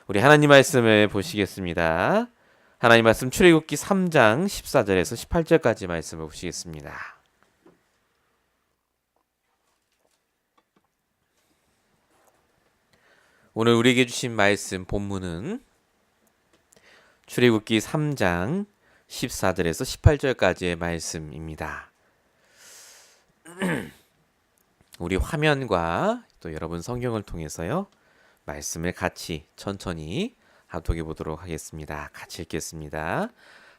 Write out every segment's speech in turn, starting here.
우리 하나님 말씀을 보시겠습니다. 하나님 말씀 출애굽기 3장 14절에서 18절까지 말씀을 보시겠습니다. 오늘 우리에게 주신 말씀 본문은 출애굽기 3장 14절에서 18절까지의 말씀입니다. 우리 화면과 또 여러분 성경을 통해서요. 말씀을 같이 천천히 합독해 보도록 하겠습니다. 같이 읽겠습니다.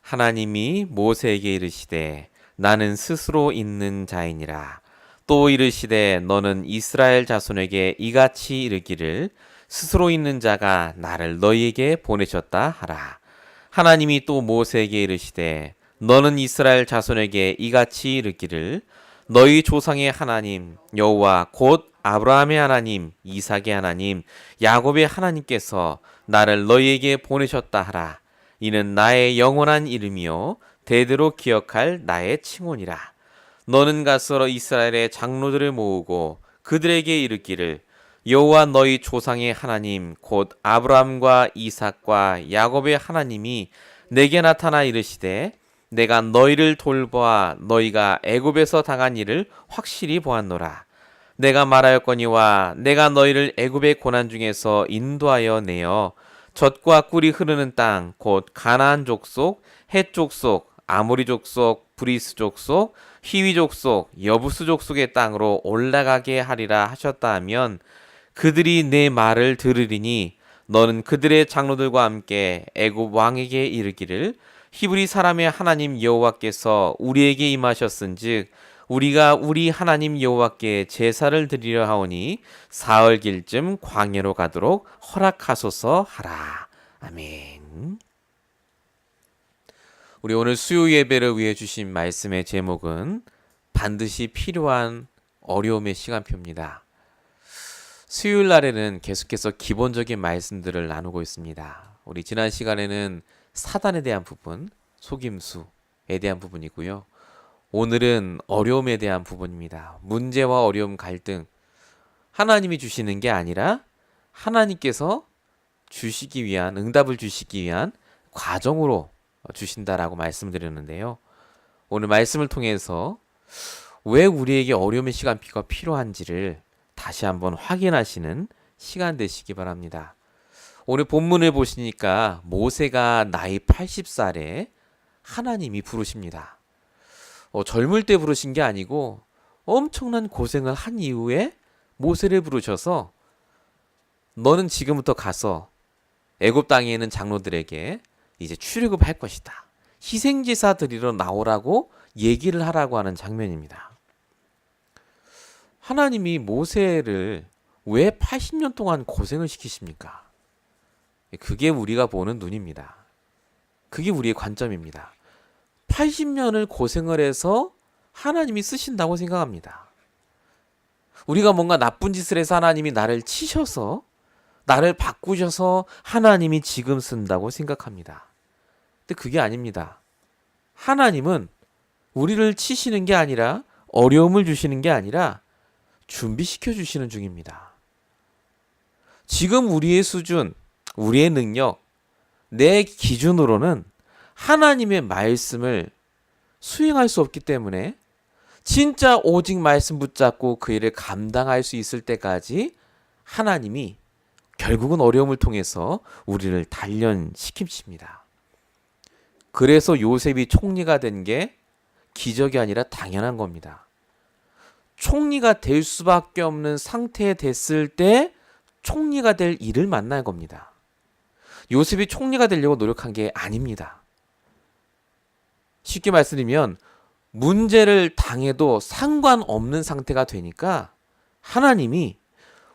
하나님이 모세에게 이르시되 나는 스스로 있는 자이니라. 또 이르시되 너는 이스라엘 자손에게 이같이 이르기를 스스로 있는 자가 나를 너희에게 보내셨다 하라. 하나님이 또 모세에게 이르시되 너는 이스라엘 자손에게 이같이 이르기를 너희 조상의 하나님 여호와 곧 아브라함의 하나님, 이삭의 하나님, 야곱의 하나님께서 나를 너희에게 보내셨다 하라. 이는 나의 영원한 이름이요 대대로 기억할 나의 칭호니라. 너는 가서 이스라엘의 장로들을 모으고 그들에게 이르기를 여호와 너희 조상의 하나님 곧 아브라함과 이삭과 야곱의 하나님이 내게 나타나 이르시되 내가 너희를 돌보아 너희가 애굽에서 당한 일을 확실히 보았노라. 내가 말하였거니와 내가 너희를 애굽의 고난 중에서 인도하여 내어 젖과 꿀이 흐르는 땅 곧 가나안 족속, 헷 족속, 아모리 족속, 브리스 족속, 히위 족속, 여부스 족속의 땅으로 올라가게 하리라 하셨다 하면 그들이 내 말을 들으리니 너는 그들의 장로들과 함께 애굽 왕에게 이르기를 히브리 사람의 하나님 여호와께서 우리에게 임하셨은즉 우리가 우리 하나님 여호와께 제사를 드리려 하오니 사흘길쯤 광야로 가도록 허락하소서 하라. 아멘. 우리 오늘 수요 예배를 위해 주신 말씀의 제목은 반드시 필요한 어려움의 시간표입니다. 수요일 날에는 계속해서 기본적인 말씀들을 나누고 있습니다. 우리 지난 시간에는 사단에 대한 부분, 속임수에 대한 부분이고요. 오늘은 어려움에 대한 부분입니다. 문제와 어려움, 갈등. 하나님이 주시는 게 아니라 하나님께서 주시기 위한, 응답을 주시기 위한 과정으로 주신다라고 말씀드렸는데요. 오늘 말씀을 통해서 왜 우리에게 어려움의 시간표가 필요한지를 다시 한번 확인하시는 시간 되시기 바랍니다. 오늘 본문을 보시니까 모세가 나이 80살에 하나님이 부르십니다. 젊을 때 부르신 게 아니고 엄청난 고생을 한 이후에 모세를 부르셔서 너는 지금부터 가서 애굽 땅에 있는 장로들에게 이제 출애굽할 것이다. 희생제사 드리러 나오라고 얘기를 하라고 하는 장면입니다. 하나님이 모세를 왜 80년 동안 고생을 시키십니까? 그게 우리가 보는 눈입니다. 그게 우리의 관점입니다. 80년을 고생을 해서 하나님이 쓰신다고 생각합니다. 우리가 뭔가 나쁜 짓을 해서 하나님이 나를 치셔서 나를 바꾸셔서 하나님이 지금 쓴다고 생각합니다. 근데 그게 아닙니다. 하나님은 우리를 치시는 게 아니라 어려움을 주시는 게 아니라 준비시켜 주시는 중입니다. 지금 우리의 수준, 우리의 능력, 내 기준으로는 하나님의 말씀을 수행할 수 없기 때문에 진짜 오직 말씀 붙잡고 그 일을 감당할 수 있을 때까지 하나님이 결국은 어려움을 통해서 우리를 단련시킵니다. 그래서 요셉이 총리가 된 게 기적이 아니라 당연한 겁니다. 총리가 될 수밖에 없는 상태에 됐을 때 총리가 될 일을 만날 겁니다. 요셉이 총리가 되려고 노력한 게 아닙니다. 쉽게 말씀드리면 문제를 당해도 상관없는 상태가 되니까 하나님이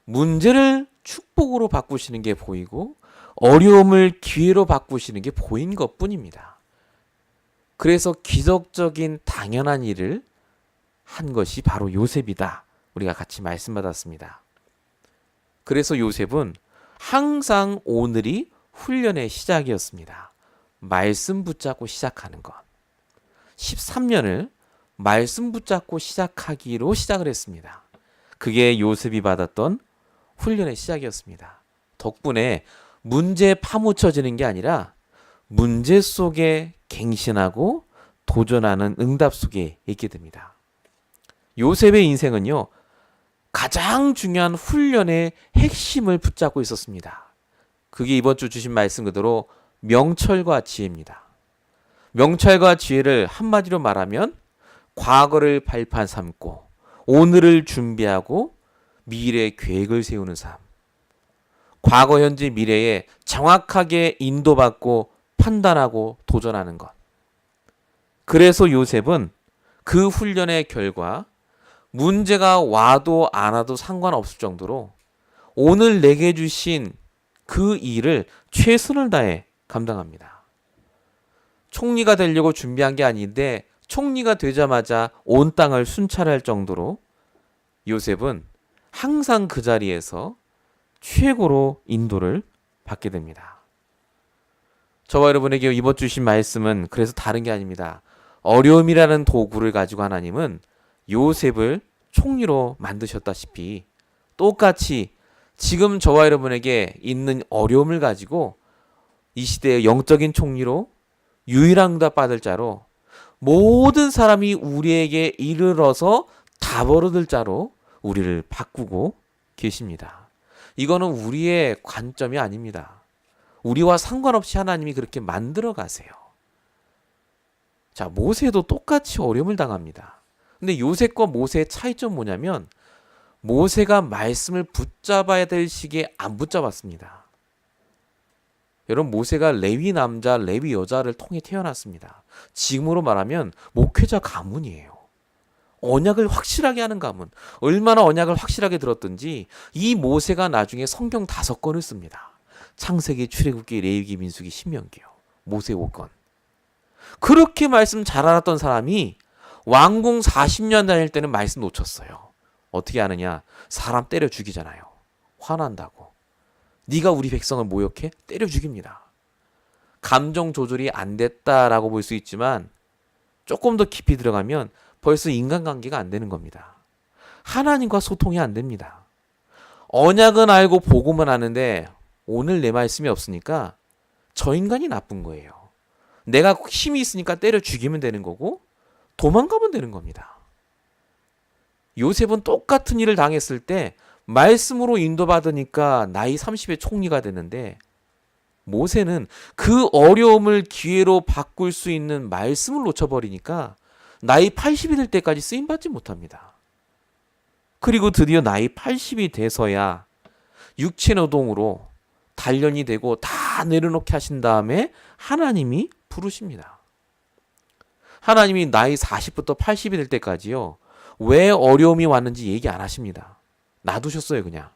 문제를 축복으로 바꾸시는 게 보이고 어려움을 기회로 바꾸시는 게 보인 것뿐입니다. 그래서 기적적인 당연한 일을 한 것이 바로 요셉이다. 우리가 같이 말씀받았습니다. 그래서 요셉은 항상 오늘이 훈련의 시작이었습니다. 말씀 붙잡고 시작하는 것. 13년을 말씀 붙잡고 시작하기로 시작을 했습니다. 그게 요셉이 받았던 훈련의 시작이었습니다. 덕분에 문제에 파묻혀지는 게 아니라 문제 속에 갱신하고 도전하는 응답 속에 있게 됩니다. 요셉의 인생은요, 가장 중요한 훈련의 핵심을 붙잡고 있었습니다. 그게 이번 주 주신 말씀 그대로 명철과 지혜입니다. 명철과 지혜를 한마디로 말하면 과거를 발판 삼고 오늘을 준비하고 미래 계획을 세우는 삶. 과거, 현재, 미래에 정확하게 인도받고 판단하고 도전하는 것. 그래서 요셉은 그 훈련의 결과 문제가 와도 안 와도 상관없을 정도로 오늘 내게 주신 그 일을 최선을 다해 감당합니다. 총리가 되려고 준비한 게 아닌데 총리가 되자마자 온 땅을 순찰할 정도로 요셉은 항상 그 자리에서 최고로 인도를 받게 됩니다. 저와 여러분에게 이번 주신 말씀은 그래서 다른 게 아닙니다. 어려움이라는 도구를 가지고 하나님은 요셉을 총리로 만드셨다시피 똑같이 지금 저와 여러분에게 있는 어려움을 가지고 이 시대의 영적인 총리로 유일한 응답 받을 자로 모든 사람이 우리에게 이르러서 답을 얻을 자로 우리를 바꾸고 계십니다. 이거는 우리의 관점이 아닙니다. 우리와 상관없이 하나님이 그렇게 만들어 가세요. 자, 모세도 똑같이 어려움을 당합니다. 근데 요셉과 모세의 차이점 뭐냐면 모세가 말씀을 붙잡아야 될 시기에 안 붙잡았습니다. 여러분, 모세가 레위 남자, 레위 여자를 통해 태어났습니다. 지금으로 말하면 목회자 가문이에요. 언약을 확실하게 하는 가문. 얼마나 언약을 확실하게 들었든지 이 모세가 나중에 성경 5권을 씁니다. 창세기, 출애굽기, 레위기, 민수기, 신명기요. 모세 5권. 그렇게 말씀 잘 알았던 사람이 왕궁 40년 다닐 때는 말씀 놓쳤어요. 어떻게 하느냐? 사람 때려 죽이잖아요. 화난다고. 네가 우리 백성을 모욕해? 때려 죽입니다. 감정 조절이 안 됐다라고 볼 수 있지만 조금 더 깊이 들어가면 벌써 인간관계가 안 되는 겁니다. 하나님과 소통이 안 됩니다. 언약은 알고 복음은 아는데 오늘 내 말씀이 없으니까 저 인간이 나쁜 거예요. 내가 힘이 있으니까 때려 죽이면 되는 거고 도망가면 되는 겁니다. 요셉은 똑같은 일을 당했을 때 말씀으로 인도받으니까 나이 30에 총리가 됐는데 모세는 그 어려움을 기회로 바꿀 수 있는 말씀을 놓쳐버리니까 나이 80이 될 때까지 쓰임받지 못합니다. 그리고 드디어 나이 80이 돼서야 육체노동으로 단련이 되고 다 내려놓게 하신 다음에 하나님이 부르십니다. 하나님이 나이 40부터 80이 될 때까지요. 왜 어려움이 왔는지 얘기 안 하십니다. 놔두셨어요, 그냥.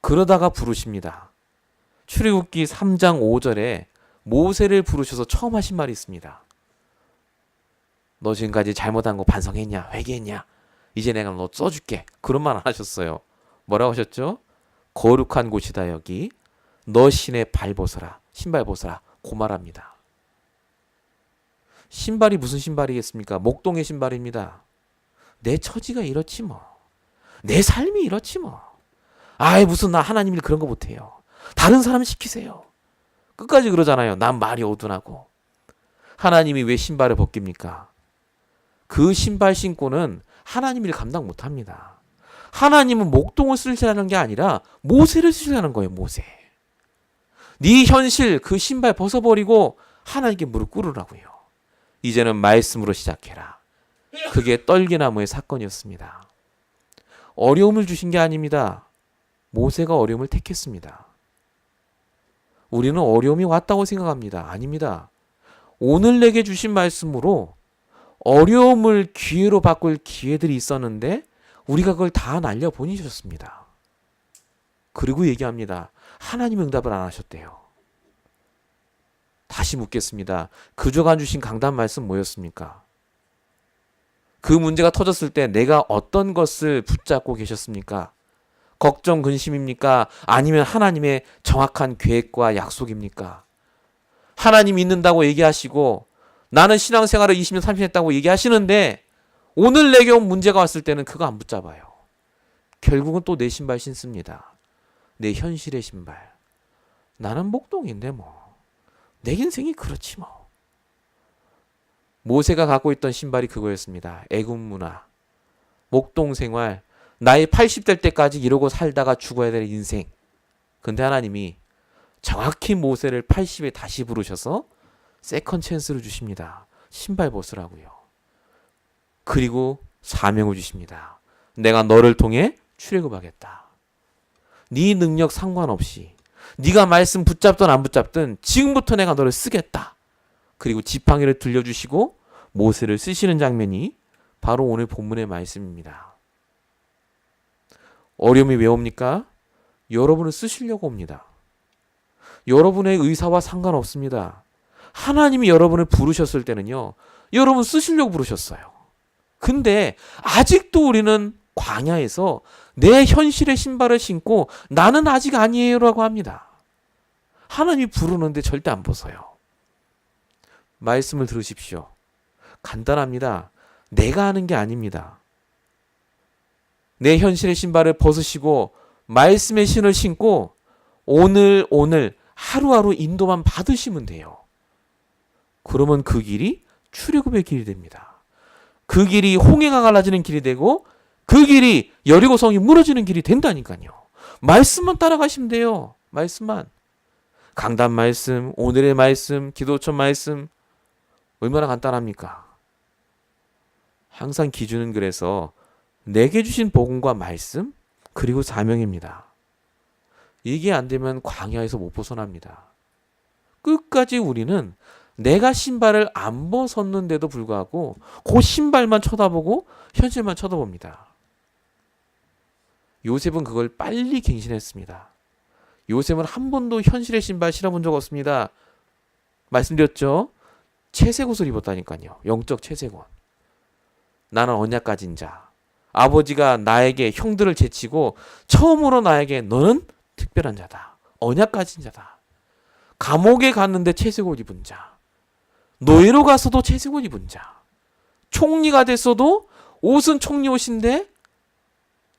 그러다가 부르십니다. 출애굽기 3장 5절에 모세를 부르셔서 처음 하신 말이 있습니다. 너 지금까지 잘못한 거 반성했냐? 회개했냐? 이제 내가 너 써줄게. 그런 말 안 하셨어요. 뭐라고 하셨죠? 거룩한 곳이다 여기. 너 신의 발 벗어라. 신발 벗어라. 그 말합니다. 신발이 무슨 신발이겠습니까? 목동의 신발입니다. 내 처지가 이렇지 뭐. 내 삶이 이렇지 뭐. 아이 무슨 나 하나님 일 그런 거 못해요. 다른 사람 시키세요. 끝까지 그러잖아요. 난 말이 어둔하고. 하나님이 왜 신발을 벗깁니까? 그 신발 신고는 하나님 일 감당 못합니다. 하나님은 목동을 쓰시라는 게 아니라 모세를 쓰시라는 거예요. 모세. 네 현실 그 신발 벗어버리고 하나님께 무릎 꿇으라고요. 이제는 말씀으로 시작해라. 그게 떨기나무의 사건이었습니다. 어려움을 주신 게 아닙니다. 모세가 어려움을 택했습니다. 우리는 어려움이 왔다고 생각합니다. 아닙니다. 오늘 내게 주신 말씀으로 어려움을 기회로 바꿀 기회들이 있었는데 우리가 그걸 다 날려보내셨습니다. 그리고 얘기합니다. 하나님 응답을 안 하셨대요. 다시 묻겠습니다. 그저간 주신 강단 말씀 뭐였습니까? 그 문제가 터졌을 때 내가 어떤 것을 붙잡고 계셨습니까? 걱정, 근심입니까? 아니면 하나님의 정확한 계획과 약속입니까? 하나님 믿는다고 얘기하시고 나는 신앙생활을 20년, 30년 했다고 얘기하시는데 오늘 내게 온 문제가 왔을 때는 그거 안 붙잡아요. 결국은 또 내 신발 신습니다. 내 현실의 신발. 나는 목동인데 뭐. 내 인생이 그렇지 뭐. 모세가 갖고 있던 신발이 그거였습니다. 애굽 문화, 목동 생활, 나이 80 될 때까지 이러고 살다가 죽어야 될 인생. 근데 하나님이 정확히 모세를 80에 다시 부르셔서 세컨 찬스를 주십니다. 신발 벗으라고요. 그리고 사명을 주십니다. 내가 너를 통해 출애굽하겠다. 네 능력 상관없이 네가 말씀 붙잡든 안 붙잡든 지금부터 내가 너를 쓰겠다. 그리고 지팡이를 들려주시고 모세를 쓰시는 장면이 바로 오늘 본문의 말씀입니다. 어려움이 왜 옵니까? 여러분을 쓰시려고 옵니다. 여러분의 의사와 상관없습니다. 하나님이 여러분을 부르셨을 때는요, 여러분 쓰시려고 부르셨어요. 근데 아직도 우리는 광야에서 내 현실의 신발을 신고 나는 아직 아니에요라고 합니다. 하나님이 부르는데 절대 안 벗어요. 말씀을 들으십시오. 간단합니다. 내가 하는 게 아닙니다. 내 현실의 신발을 벗으시고 말씀의 신을 신고 오늘 하루하루 인도만 받으시면 돼요. 그러면 그 길이 출애굽의 길이 됩니다. 그 길이 홍해가 갈라지는 길이 되고 그 길이 여리고성이 무너지는 길이 된다니까요. 말씀만 따라가시면 돼요. 말씀만. 강단 말씀, 오늘의 말씀, 기도처 말씀 얼마나 간단합니까? 항상 기준은 그래서 내게 주신 복음과 말씀 그리고 사명입니다. 이게 안 되면 광야에서 못 벗어납니다. 끝까지 우리는 내가 신발을 안 벗었는데도 불구하고 그 신발만 쳐다보고 현실만 쳐다봅니다. 요셉은 그걸 빨리 갱신했습니다. 요셉은 한 번도 현실의 신발 신어본 적 없습니다. 말씀드렸죠? 채색 옷을 입었다니까요. 영적 채색 옷. 나는 언약 가진 자. 아버지가 나에게 형들을 제치고 처음으로 나에게 너는 특별한 자다. 언약 가진 자다. 감옥에 갔는데 채색 옷 입은 자. 노예로 가서도 채색 옷 입은 자. 총리가 됐어도 옷은 총리 옷인데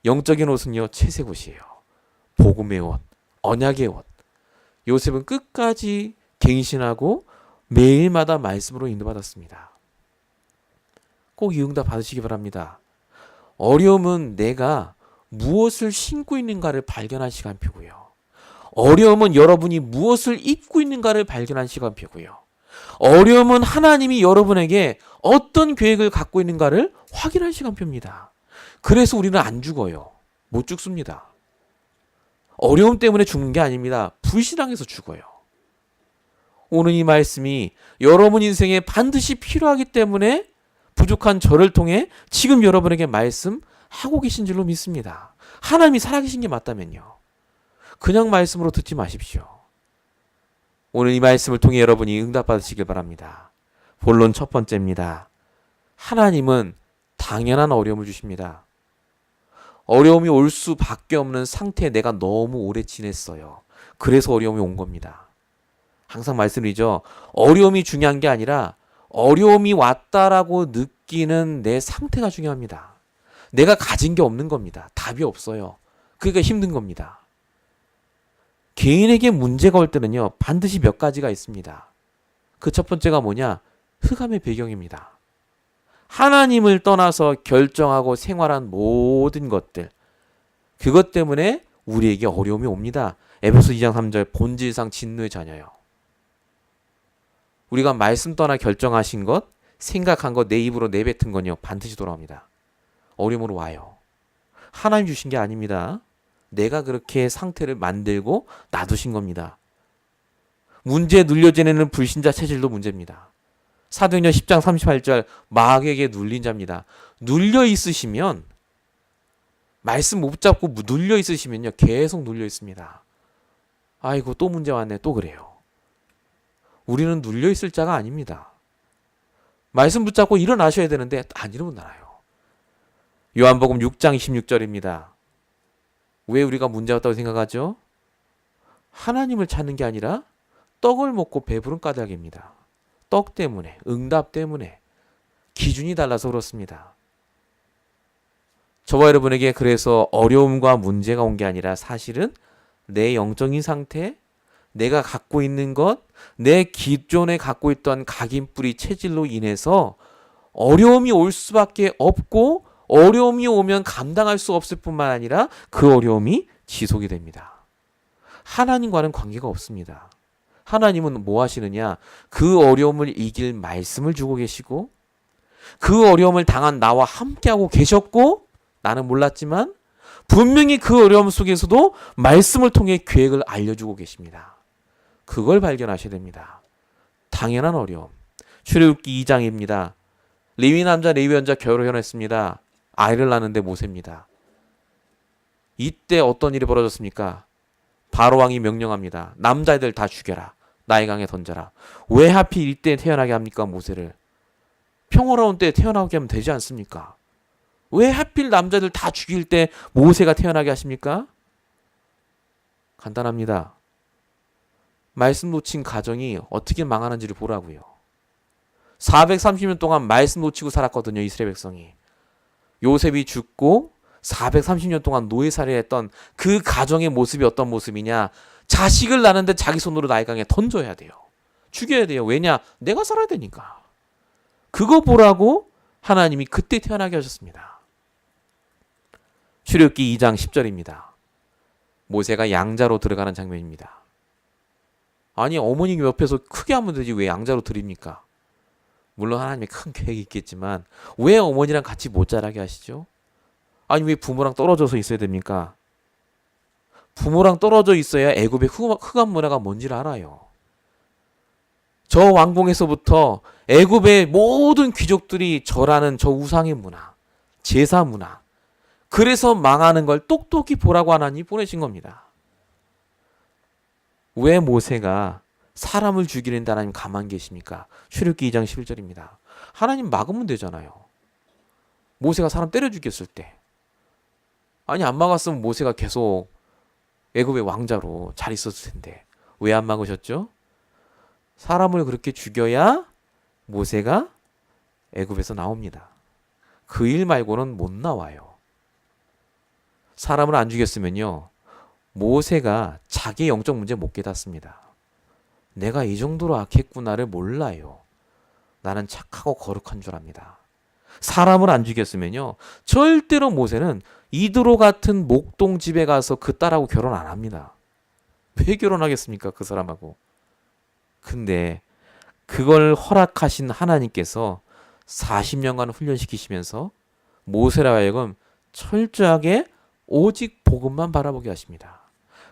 영적인 옷은요 채색 옷이에요. 복음의 옷, 언약의 옷. 요셉은 끝까지 갱신하고 매일마다 말씀으로 인도받았습니다. 꼭 이 응답 받으시기 바랍니다. 어려움은 내가 무엇을 신고 있는가를 발견한 시간표고요. 어려움은 여러분이 무엇을 입고 있는가를 발견한 시간표고요. 어려움은 하나님이 여러분에게 어떤 계획을 갖고 있는가를 확인할 시간표입니다. 그래서 우리는 안 죽어요. 못 죽습니다. 어려움 때문에 죽는 게 아닙니다. 불신앙에서 죽어요. 오늘 이 말씀이 여러분 인생에 반드시 필요하기 때문에 부족한 저를 통해 지금 여러분에게 말씀하고 계신 줄로 믿습니다. 하나님이 살아계신 게 맞다면요. 그냥 말씀으로 듣지 마십시오. 오늘 이 말씀을 통해 여러분이 응답받으시길 바랍니다. 본론 첫 번째입니다. 하나님은 당연한 어려움을 주십니다. 어려움이 올 수밖에 없는 상태에 내가 너무 오래 지냈어요. 그래서 어려움이 온 겁니다. 항상 말씀드리죠. 어려움이 중요한 게 아니라 어려움이 왔다라고 느끼는 내 상태가 중요합니다. 내가 가진 게 없는 겁니다. 답이 없어요. 그러니까 힘든 겁니다. 개인에게 문제가 올 때는요, 반드시 몇 가지가 있습니다. 그 첫 번째가 뭐냐? 흑암의 배경입니다. 하나님을 떠나서 결정하고 생활한 모든 것들, 그것 때문에 우리에게 어려움이 옵니다. 에베소 2장 3절 본질상 진노의 자녀요. 우리가 말씀 떠나 결정하신 것, 생각한 것, 내 입으로 내뱉은 건요, 반드시 돌아옵니다. 어려움으로 와요. 하나님 주신 게 아닙니다. 내가 그렇게 상태를 만들고 놔두신 겁니다. 문제에 눌려 지내는 불신자 체질도 문제입니다. 사도행전 10장 38절 마귀에게 눌린 자입니다. 눌려 있으시면 말씀 못 붙잡고 눌려 있으시면요 계속 눌려 있습니다. 아이고 또 문제 왔네 또 그래요. 우리는 눌려 있을 자가 아닙니다. 말씀 붙잡고 일어나셔야 되는데 안 일어나요. 요한복음 6장 26절입니다. 왜 우리가 문제 왔다고 생각하죠? 하나님을 찾는 게 아니라 떡을 먹고 배부른 까닭입니다. 떡 때문에, 응답 때문에 기준이 달라서 그렇습니다. 저와 여러분에게 그래서 어려움과 문제가 온 게 아니라 사실은 내 영적인 상태, 내가 갖고 있는 것, 내 기존에 갖고 있던 각인뿌리 체질로 인해서 어려움이 올 수밖에 없고 어려움이 오면 감당할 수 없을 뿐만 아니라 그 어려움이 지속이 됩니다. 하나님과는 관계가 없습니다. 하나님은 뭐 하시느냐? 그 어려움을 이길 말씀을 주고 계시고 그 어려움을 당한 나와 함께하고 계셨고 나는 몰랐지만 분명히 그 어려움 속에서도 말씀을 통해 계획을 알려주고 계십니다. 그걸 발견하셔야 됩니다. 당연한 어려움. 출애굽기 2장입니다. 레위 남자 레위 여자 결혼했습니다. 아이를 낳는데 모세입니다. 이때 어떤 일이 벌어졌습니까? 바로 왕이 명령합니다. 남자애들 다 죽여라. 나일강에 던져라. 왜 하필 이때 태어나게 합니까? 모세를. 평화로운 때 태어나게 하면 되지 않습니까? 왜 하필 남자들 다 죽일 때 모세가 태어나게 하십니까? 간단합니다. 말씀 놓친 가정이 어떻게 망하는지를 보라고요. 430년 동안 말씀 놓치고 살았거든요. 이스라엘 백성이. 요셉이 죽고 430년 동안 노예살이를 했던 그 가정의 모습이 어떤 모습이냐. 자식을 낳는데 자기 손으로 나일강에 던져야 돼요. 죽여야 돼요. 왜냐? 내가 살아야 되니까. 그거 보라고 하나님이 그때 태어나게 하셨습니다. 출애굽기 2장 10절입니다. 모세가 양자로 들어가는 장면입니다. 아니 어머니 옆에서 크게 하면 되지 왜 양자로 드립니까? 물론 하나님의 큰 계획이 있겠지만 왜 어머니랑 같이 못 자라게 하시죠? 아니 왜 부모랑 떨어져서 있어야 됩니까? 부모랑 떨어져 있어야 애굽의 흑암 문화가 뭔지를 알아요. 저 왕궁에서부터 애굽의 모든 귀족들이 절하는 저 우상의 문화, 제사 문화. 그래서 망하는 걸 똑똑히 보라고 하나님이 보내신 겁니다. 왜 모세가 사람을 죽이는데 하나님 가만 계십니까? 출애굽기 2장 11절입니다. 하나님 막으면 되잖아요. 모세가 사람 때려 죽였을 때. 아니 안 막았으면 모세가 계속 애굽의 왕자로 잘 있었을 텐데 왜 안 막으셨죠? 사람을 그렇게 죽여야 모세가 애굽에서 나옵니다. 그 일 말고는 못 나와요. 사람을 안 죽였으면요. 모세가 자기의 영적 문제 못 깨닫습니다. 내가 이 정도로 악했구나를 몰라요. 나는 착하고 거룩한 줄 압니다. 사람을 안 죽였으면요. 절대로 모세는 이드로 같은 목동 집에 가서 그 딸하고 결혼 안 합니다. 왜 결혼하겠습니까? 그 사람하고. 근데 그걸 허락하신 하나님께서 40년간 훈련시키시면서 모세라 하여금 철저하게 오직 복음만 바라보게 하십니다.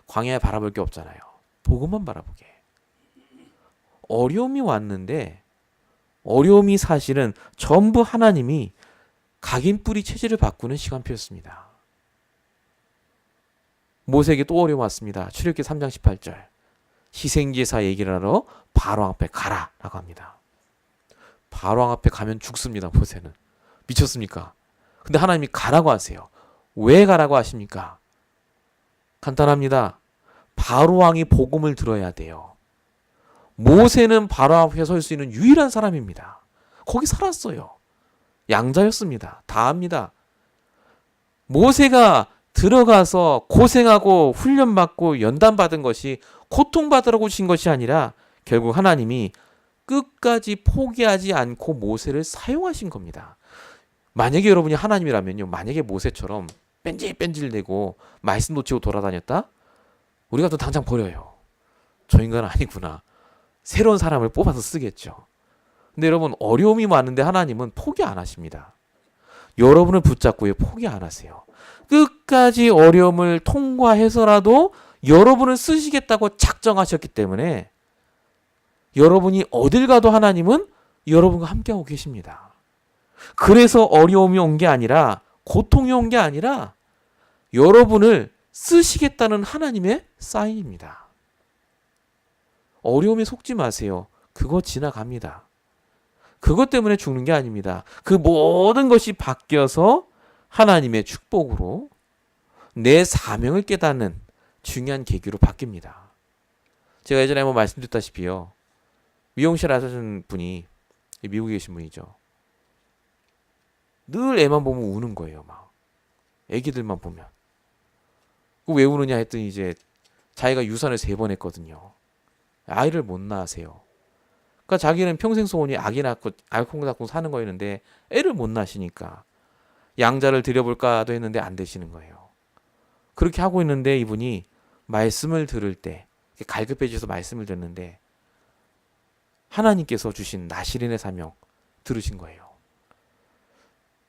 광야에 바라볼 게 없잖아요. 복음만 바라보게. 어려움이 왔는데 어려움이 사실은 전부 하나님이 각인뿌리 체질을 바꾸는 시간표였습니다. 모세에게 또 어려움 왔습니다. 출애굽기 3장 18절. 희생제사 얘기를 하러 바로왕 앞에 가라 라고 합니다. 바로왕 앞에 가면 죽습니다. 모세는. 미쳤습니까? 근데 하나님이 가라고 하세요. 왜 가라고 하십니까? 간단합니다. 바로왕이 복음을 들어야 돼요. 모세는 바로 앞에 설 수 있는 유일한 사람입니다. 거기 살았어요. 양자였습니다. 다 압니다. 모세가 들어가서 고생하고 훈련받고 연단받은 것이 고통받으라고 주신 것이 아니라 결국 하나님이 끝까지 포기하지 않고 모세를 사용하신 겁니다. 만약에 여러분이 하나님이라면요. 만약에 모세처럼 뺀질뺀질대고 말씀 놓치고 돌아다녔다? 우리가 또 당장 버려요. 저 인간은 아니구나. 새로운 사람을 뽑아서 쓰겠죠. 근데 여러분 어려움이 많은데 하나님은 포기 안 하십니다. 여러분을 붙잡고 포기 안 하세요. 끝까지 어려움을 통과해서라도 여러분을 쓰시겠다고 작정하셨기 때문에 여러분이 어딜 가도 하나님은 여러분과 함께하고 계십니다. 그래서 어려움이 온 게 아니라 고통이 온 게 아니라 여러분을 쓰시겠다는 하나님의 사인입니다. 어려움에 속지 마세요. 그거 지나갑니다. 그것 때문에 죽는 게 아닙니다. 그 모든 것이 바뀌어서 하나님의 축복으로 내 사명을 깨닫는 중요한 계기로 바뀝니다. 제가 예전에 한번 말씀드렸다시피요. 미용실 하시는 분이 미국에 계신 분이죠. 늘 애만 보면 우는 거예요. 막 애기들만 보면. 왜 우느냐 했더니 이제 자기가 유산을 3번 했거든요. 아이를 못 낳으세요. 그러니까 자기는 평생 소원이 아기 낳고 알콩달콩 사는 거였는데 애를 못 낳으시니까 양자를 드려볼까도 했는데 안 되시는 거예요. 그렇게 하고 있는데 이분이 말씀을 들을 때 갈급해져서 말씀을 듣는데 하나님께서 주신 나시린의 사명 들으신 거예요.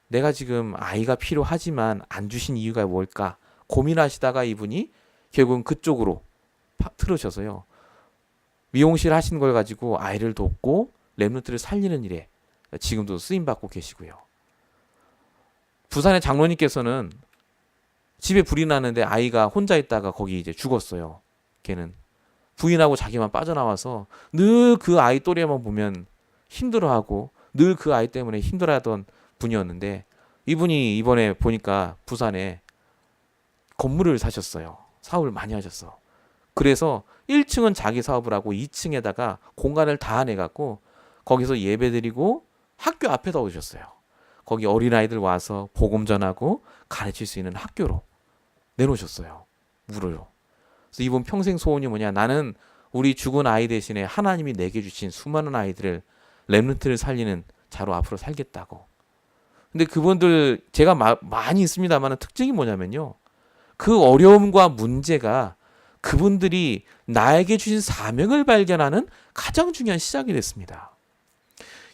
내가 지금 아이가 필요하지만 안 주신 이유가 뭘까 고민하시다가 이분이 결국은 그쪽으로 틀으셔서요. 미용실 하시는 걸 가지고 아이를 돕고 렘넌트를 살리는 일에 지금도 쓰임받고 계시고요. 부산의 장로님께서는 집에 불이 나는데 아이가 혼자 있다가 거기 이제 죽었어요. 걔는 부인하고 자기만 빠져나와서 늘 그 아이 또래만 보면 힘들어하고 늘 그 아이 때문에 힘들어하던 분이었는데 이분이 이번에 보니까 부산에 건물을 사셨어요. 사업을 많이 하셨어. 그래서 1층은 자기 사업을 하고 2층에다가 공간을 다 내갖고 거기서 예배드리고 학교 앞에다 오셨어요. 거기 어린아이들 와서 복음 전하고 가르칠 수 있는 학교로 내놓으셨어요. 무료로. 그래서 이분 평생 소원이 뭐냐? 나는 우리 죽은 아이 대신에 하나님이 내게 주신 수많은 아이들을 렘넌트를 살리는 자로 앞으로 살겠다고. 근데 그분들 제가 많이 있습니다만 특징이 뭐냐면요. 그 어려움과 문제가 그분들이 나에게 주신 사명을 발견하는 가장 중요한 시작이 됐습니다.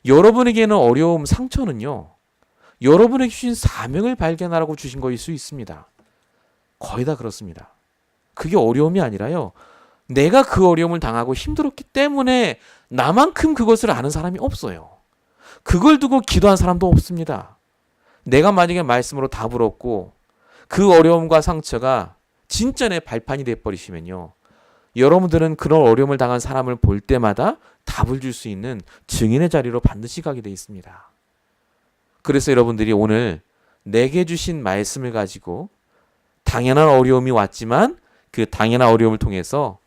여러분에게는 어려움, 상처는요. 여러분에게 주신 사명을 발견하라고 주신 거일 수 있습니다. 거의 다 그렇습니다. 그게 어려움이 아니라요. 내가 그 어려움을 당하고 힘들었기 때문에 나만큼 그것을 아는 사람이 없어요. 그걸 두고 기도한 사람도 없습니다. 내가 만약에 말씀으로 답을 얻고 그 어려움과 상처가 진짜 내 발판이 돼버리시면요. 여러분들은 그런 어려움을 당한 사람을 볼 때마다 답을 줄 수 있는 증인의 자리로 반드시 가게 돼 있습니다. 그래서 여러분들이 오늘 내게 주신 말씀을 가지고 당연한 어려움이 왔지만 그 당연한 어려움을 통해서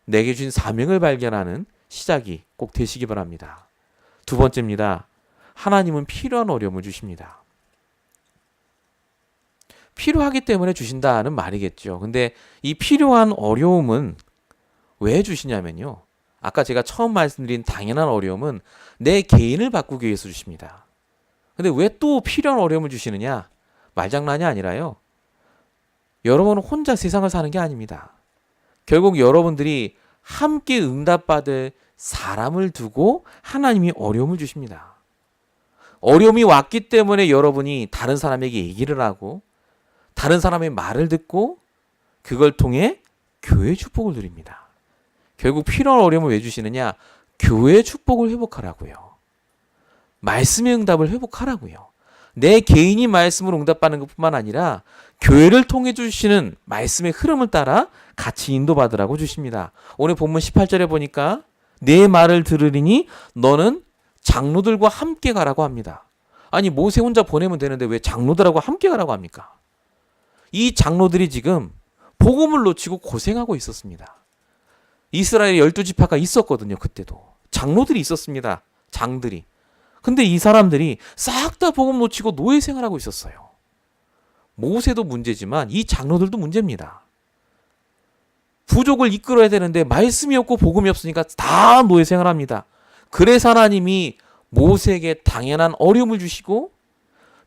내게 주신 사명을 발견하는 시작이 꼭 되시기 바랍니다. 두 번째입니다. 하나님은 필요한 어려움을 주십니다. 필요하기 때문에 주신다는 말이겠죠. 근데 이 필요한 어려움은 왜 주시냐면요. 아까 제가 처음 말씀드린 당연한 어려움은 내 개인을 바꾸기 위해서 주십니다. 근데 왜 또 필요한 어려움을 주시느냐? 말장난이 아니라요. 여러분은 혼자 세상을 사는 게 아닙니다. 결국 여러분들이 함께 응답받을 사람을 두고 하나님이 어려움을 주십니다. 어려움이 왔기 때문에 여러분이 다른 사람에게 얘기를 하고 다른 사람의 말을 듣고 그걸 통해 교회의 축복을 누립니다. 결국 필요한 어려움을 왜 주시느냐? 교회의 축복을 회복하라고요. 말씀의 응답을 회복하라고요. 내 개인이 말씀으로 응답받는 것뿐만 아니라 교회를 통해 주시는 말씀의 흐름을 따라 같이 인도받으라고 주십니다. 오늘 본문 18절에 보니까 내 말을 들으리니 너는 장로들과 함께 가라고 합니다. 아니 모세 혼자 보내면 되는데 왜 장로들하고 함께 가라고 합니까? 이 장로들이 지금 복음을 놓치고 고생하고 있었습니다. 이스라엘 12지파가 있었거든요. 그때도 장로들이 있었습니다. 장들이. 근데 이 사람들이 싹 다 복음 놓치고 노예 생활하고 있었어요. 모세도 문제지만 이 장로들도 문제입니다. 부족을 이끌어야 되는데 말씀이 없고 복음이 없으니까 다 노예 생활합니다. 그래서 하나님이 모세에게 당연한 어려움을 주시고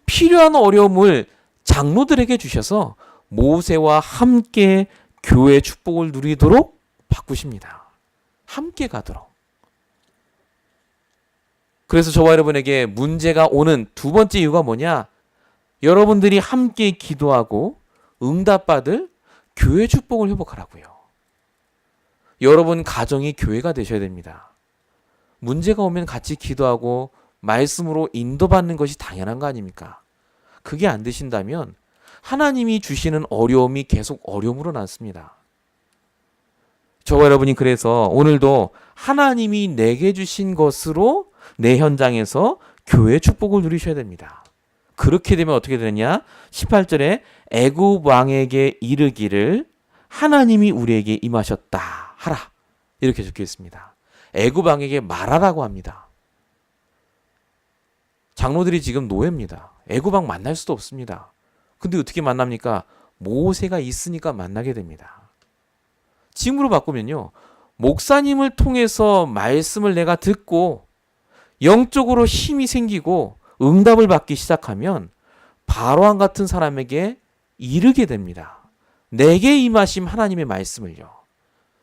필요한 어려움을 장로들에게 주셔서 모세와 함께 교회의 축복을 누리도록 바꾸십니다. 함께 가도록. 그래서 저와 여러분에게 문제가 오는 두 번째 이유가 뭐냐? 여러분들이 함께 기도하고 응답받을 교회 축복을 회복하라고요. 여러분 가정이 교회가 되셔야 됩니다. 문제가 오면 같이 기도하고 말씀으로 인도받는 것이 당연한 거 아닙니까? 그게 안 되신다면 하나님이 주시는 어려움이 계속 어려움으로 남습니다. 저와 여러분이 그래서 오늘도 하나님이 내게 주신 것으로 내 현장에서 교회의 축복을 누리셔야 됩니다. 그렇게 되면 어떻게 되느냐? 18절에 애굽 왕에게 이르기를 하나님이 우리에게 임하셨다 하라. 이렇게 적혀 있습니다. 애굽 왕에게 말하라고 합니다. 장로들이 지금 노예입니다. 애굽 왕 만날 수도 없습니다. 근데 어떻게 만납니까? 모세가 있으니까 만나게 됩니다. 지금으로 바꾸면요. 목사님을 통해서 말씀을 내가 듣고 영적으로 힘이 생기고 응답을 받기 시작하면 바로왕 같은 사람에게 이르게 됩니다. 내게 임하심 하나님의 말씀을요.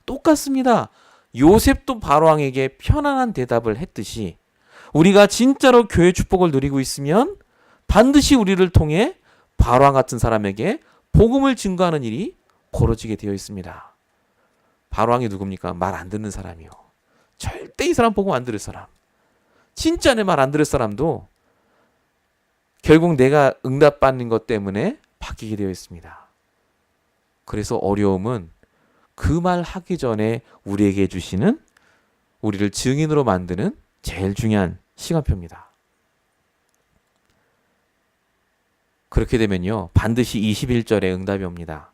똑같습니다. 요셉도 바로왕에게 편안한 대답을 했듯이 우리가 진짜로 교회 축복을 누리고 있으면 반드시 우리를 통해 바로왕 같은 사람에게 복음을 증거하는 일이 벌어지게 되어 있습니다. 바로왕이 누굽니까? 말 안 듣는 사람이요. 절대 이 사람 복음 안 들을 사람. 진짜 내 말 안 들을 사람도 결국 내가 응답받는 것 때문에 바뀌게 되어 있습니다. 그래서 어려움은 그 말 하기 전에 우리에게 주시는, 우리를 증인으로 만드는 제일 중요한 시간표입니다. 그렇게 되면요, 반드시 21절에 응답이 옵니다.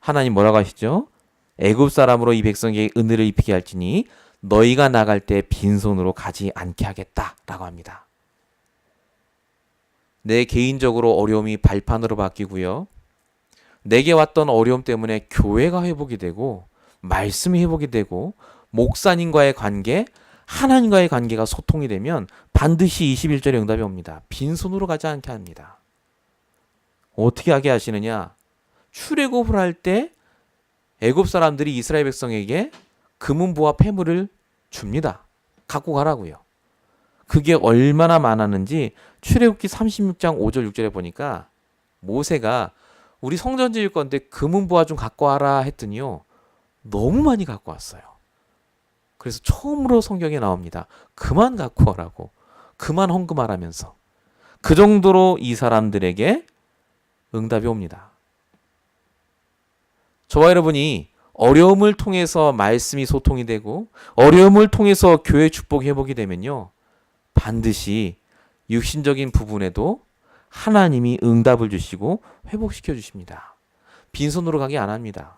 하나님 뭐라고 하시죠? 애굽 사람으로 이 백성에게 은혜를 입히게 할지니 너희가 나갈 때 빈손으로 가지 않게 하겠다라고 합니다. 내 개인적으로 어려움이 발판으로 바뀌고요. 내게 왔던 어려움 때문에 교회가 회복이 되고 말씀이 회복이 되고 목사님과의 관계, 하나님과의 관계가 소통이 되면 반드시 21절에 응답이 옵니다. 빈손으로 가지 않게 합니다. 어떻게 하게 하시느냐? 출애굽을 할 때 애굽 사람들이 이스라엘 백성에게 금은보와 폐물을 줍니다. 갖고 가라고요. 그게 얼마나 많았는지 출애굽기 36장 5절 6절에 보니까 모세가 우리 성전 지을 건데 금은보화 좀 갖고 와라 했더니요, 너무 많이 갖고 왔어요. 그래서 처음으로 성경에 나옵니다. 그만 갖고 와라고, 그만 헌금하라면서. 그 정도로 이 사람들에게 응답이 옵니다. 저와 여러분이 어려움을 통해서 말씀이 소통이 되고 어려움을 통해서 교회 축복이 회복이 되면요, 반드시 육신적인 부분에도 하나님이 응답을 주시고 회복시켜 주십니다. 빈손으로 가게 안 합니다.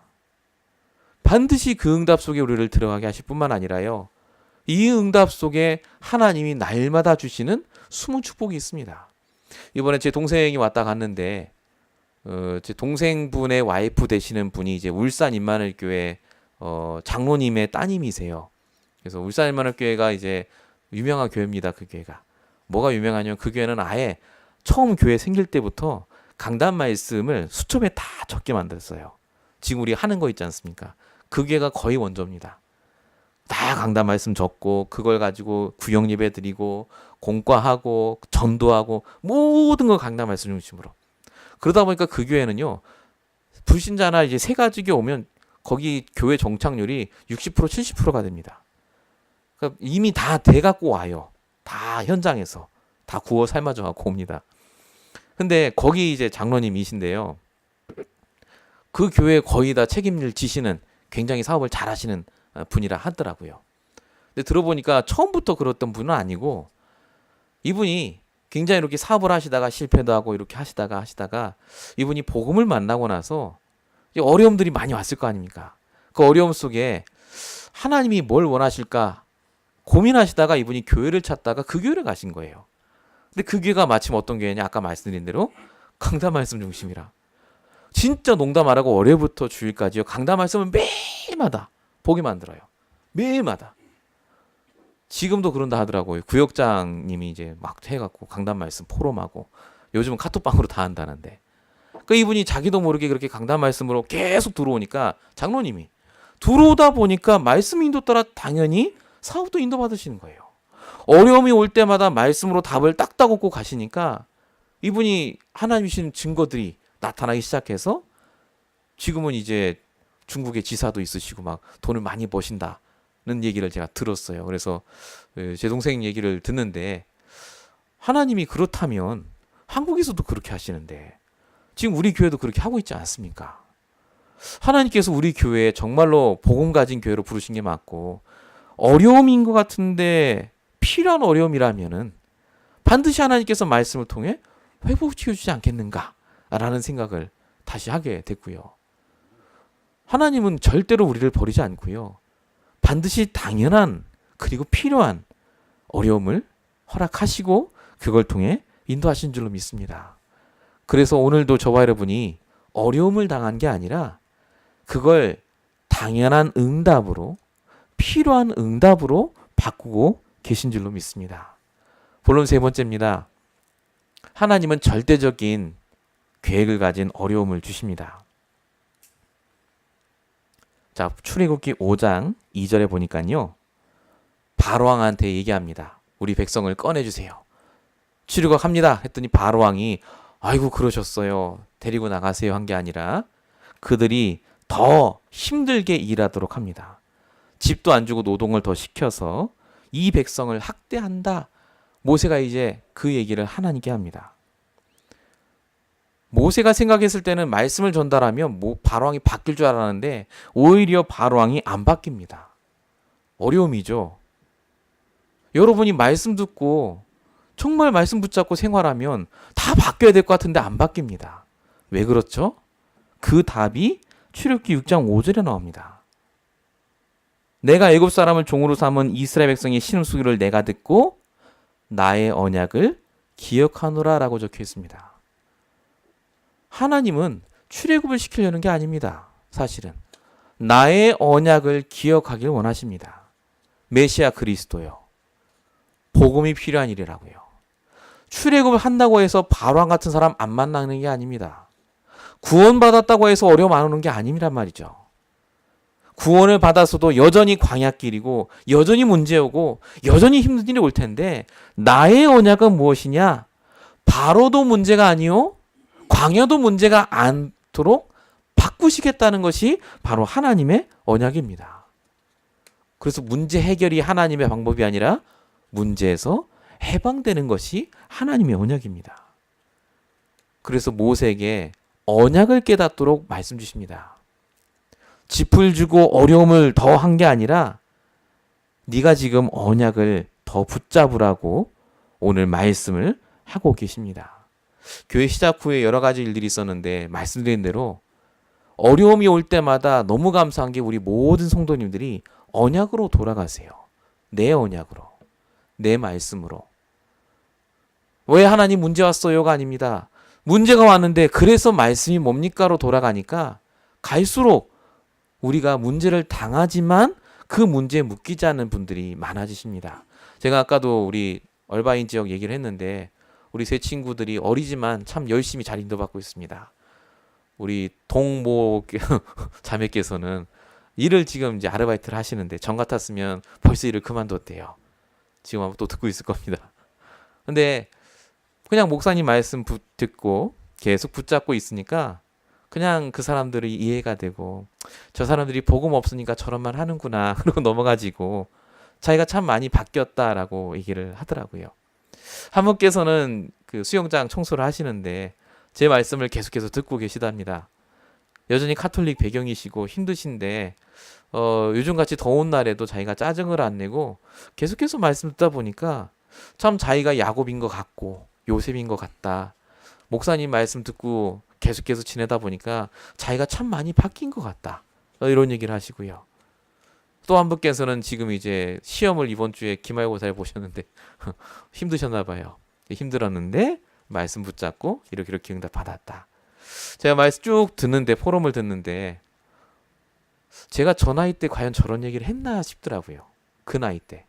반드시 그 응답 속에 우리를 들어가게 하실 뿐만 아니라요, 이 응답 속에 하나님이 날마다 주시는 숨은 축복이 있습니다. 이번에 제 동생이 왔다 갔는데 제 동생분의 와이프 되시는 분이 이제 울산 임마누엘교회 장로님의 따님이세요. 그래서 울산 임마누엘교회가 이제 유명한 교회입니다. 그 교회가 뭐가 유명하냐면 그 교회는 아예 처음 교회 생길 때부터 강단 말씀을 수첩에 다 적게 만들었어요. 지금 우리 하는 거 있지 않습니까? 그 교회가 거의 원조입니다. 다 강단 말씀 적고 그걸 가지고 구역 예배 드리고 공과하고 전도하고 모든 걸 강단 말씀 중심으로. 그러다 보니까 그 교회는요, 불신자나 이제 새 가족이 오면 거기 교회 정착률이 60% 70%가 됩니다. 그러니까 이미 다 돼갖고 와요. 다 현장에서 다 구워 삶아져 갖고 옵니다. 근데 거기 이제 장로님이신데요, 그 교회 거의 다 책임을 지시는, 굉장히 사업을 잘 하시는 분이라 하더라고요. 근데 들어보니까 처음부터 그랬던 분은 아니고 이분이 굉장히 이렇게 사업을 하시다가 실패도 하고 이렇게 하시다가 이분이 복음을 만나고 나서 어려움들이 많이 왔을 거 아닙니까? 그 어려움 속에 하나님이 뭘 원하실까 고민하시다가 이분이 교회를 찾다가 그 교회를 가신 거예요. 근데 그 교회가 마침 어떤 교회냐? 아까 말씀드린 대로 강단 말씀 중심이라. 진짜 농담 안 하고 월요일부터 주일까지요, 강단 말씀을 매일마다 보게 만들어요. 매일마다. 지금도 그런다 하더라고요. 구역장님이 이제 막 해갖고 강단 말씀 포럼하고 요즘은 카톡방으로 다 한다는데, 그 이분이 자기도 모르게 그렇게 강단 말씀으로 계속 들어오니까 장로님이 들어오다 보니까 말씀 인도 따라 당연히 사업도 인도 받으시는 거예요. 어려움이 올 때마다 말씀으로 답을 딱딱 얻고 가시니까 이분이 하나님 주신 증거들이 나타나기 시작해서 지금은 이제 중국의 지사도 있으시고 막 돈을 많이 버신다는 얘기를 제가 들었어요. 그래서 제 동생 얘기를 듣는데, 하나님이 그렇다면 한국에서도 그렇게 하시는데 지금 우리 교회도 그렇게 하고 있지 않습니까? 하나님께서 우리 교회에 정말로 복음 가진 교회로 부르신 게 맞고, 어려움인 것 같은데 필요한 어려움이라면은 반드시 하나님께서 말씀을 통해 회복시켜 주지 않겠는가라는 생각을 다시 하게 됐고요. 하나님은 절대로 우리를 버리지 않고요, 반드시 당연한 그리고 필요한 어려움을 허락하시고 그걸 통해 인도하신 줄로 믿습니다. 그래서 오늘도 저와 여러분이 어려움을 당한 게 아니라 그걸 당연한 응답으로 필요한 응답으로 바꾸고 계신 줄로 믿습니다. 본론 세 번째입니다. 하나님은 절대적인 계획을 가진 어려움을 주십니다. 자, 출애굽기 5장 2절에 보니까요. 바로왕한테 얘기합니다. 우리 백성을 꺼내주세요. 출애굽합니다 했더니 바로왕이 아이고 그러셨어요. 데리고 나가세요 한 게 아니라 그들이 더 힘들게 일하도록 합니다. 집도 안 주고 노동을 더 시켜서 이 백성을 학대한다. 모세가 이제 그 얘기를 하나님께 합니다. 모세가 생각했을 때는 말씀을 전달하면 바로왕이 바뀔 줄 알았는데 오히려 바로왕이 안 바뀝니다. 어려움이죠. 여러분이 말씀 듣고 정말 말씀 붙잡고 생활하면 다 바뀌어야 될 것 같은데 안 바뀝니다. 왜 그렇죠? 그 답이 출애굽기 6장 5절에 나옵니다. 내가 애굽 사람을 종으로 삼은 이스라엘 백성의 신음소리를 내가 듣고 나의 언약을 기억하노라 라고 적혀 있습니다. 하나님은 출애굽을 시키려는 게 아닙니다. 사실은 나의 언약을 기억하길 원하십니다. 메시아 그리스도요. 복음이 필요한 일이라고요. 출애굽을 한다고 해서 바로왕 같은 사람 안 만나는 게 아닙니다. 구원받았다고 해서 어려움 안 오는 게 아니란 말이죠. 구원을 받았어도 여전히 광야길이고 여전히 문제오고 여전히 힘든 일이 올 텐데 나의 언약은 무엇이냐? 바로도 문제가 아니요. 광야도 문제가 않도록 바꾸시겠다는 것이 바로 하나님의 언약입니다. 그래서 문제 해결이 하나님의 방법이 아니라 문제에서 해방되는 것이 하나님의 언약입니다. 그래서 모세에게 언약을 깨닫도록 말씀 주십니다. 짚을 주고 어려움을 더 한 게 아니라 네가 지금 언약을 더 붙잡으라고 오늘 말씀을 하고 계십니다. 교회 시작 후에 여러 가지 일들이 있었는데 말씀드린 대로 어려움이 올 때마다 너무 감사한 게 우리 모든 성도님들이 언약으로 돌아가세요. 내 언약으로. 내 말씀으로. 왜 하나님 문제 왔어요가 아닙니다. 문제가 왔는데 그래서 말씀이 뭡니까로 돌아가니까 갈수록 우리가 문제를 당하지만 그 문제에 묶이지 않는 분들이 많아지십니다. 제가 아까도 우리 얼바인 지역 얘기를 했는데 우리 세 친구들이 어리지만 참 열심히 잘 인도받고 있습니다. 우리 동모 자매께서는 일을 지금 이제 아르바이트를 하시는데 전 같았으면 벌써 일을 그만뒀대요. 지금 아마 또 듣고 있을 겁니다. 근데 그냥 목사님 말씀 듣고 계속 붙잡고 있으니까 그냥 그 사람들이 이해가 되고 저 사람들이 복음 없으니까 저런 말 하는구나 그러고 넘어가지고 자기가 참 많이 바뀌었다라고 얘기를 하더라고요. 한 분께서는 그 수영장 청소를 하시는데 제 말씀을 계속해서 듣고 계시답니다. 여전히 카톨릭 배경이시고 힘드신데 요즘같이 더운 날에도 자기가 짜증을 안 내고 계속해서 말씀 듣다 보니까 참 자기가 야곱인 것 같고 요셉인 것 같다. 목사님 말씀 듣고 계속해서 지내다 보니까 자기가 참 많이 바뀐 것 같다. 이런 얘기를 하시고요. 또 한 분께서는 지금 이제 시험을 이번 주에 기말고사를 보셨는데 힘드셨나 봐요. 힘들었는데 말씀 붙잡고 이렇게 응답 받았다. 제가 말씀 쭉 듣는데 포럼을 듣는데 제가 저 나이 때 과연 저런 얘기를 했나 싶더라고요. 그 나이 때.